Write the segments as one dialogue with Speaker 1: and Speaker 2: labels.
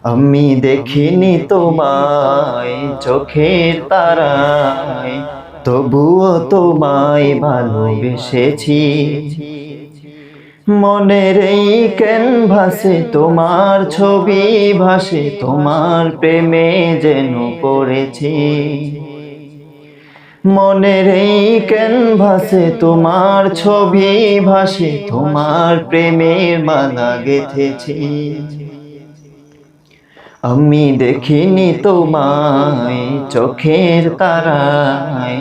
Speaker 1: আমি দেখিনি তোমায় চোখের তারায়, তবুও তোমায় ভালোবেসেছি। মনের এই ক্যানভাসে তোমার ছবি ভাসে, তোমার প্রেমে যেন পড়েছি। মনের এই ক্যানভাসে তোমার ছবি ভাসে, তোমার প্রেমের মালা গেঁথেছি। আমি দেখিনি তোমায় চোখের তারায়,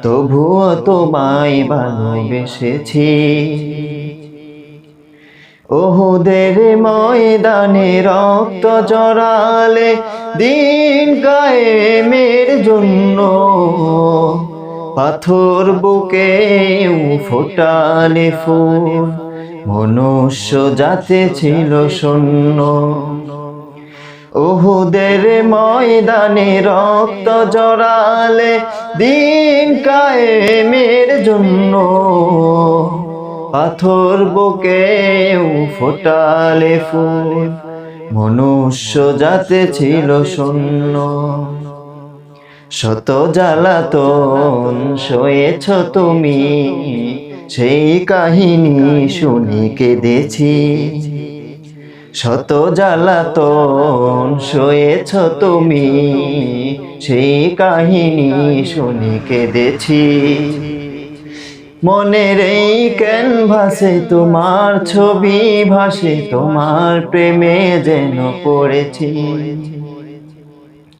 Speaker 1: তবুও তোমায় ভালোবেসেছি। ওহুদের ময়দানে রক্ত জড়ালে দিন কায়েমের জন্য, পাথর বুকেও ফোটালে ফুল, মনুষ্য জাতি ছিল শূন্য। ওহুদের ময়দানে রক্ত জড়ালে দিন কায়েমের জন্য, পাথর বুকেও ফোটালে ফুল, মনুষ্য জাতি ছিল শূন্য। শত জ্বালাতন সয়েছ তুমি, সেই কাহিনী শুনি কেঁদেছি। শত জ্বালাতন সয়েছ তুমি, সেই কাহিনী শুনি কেঁদেছি। মনের এই ক্যানভাসে তোমার ছবি ভাসে, তোমার প্রেমে যেন পড়েছি।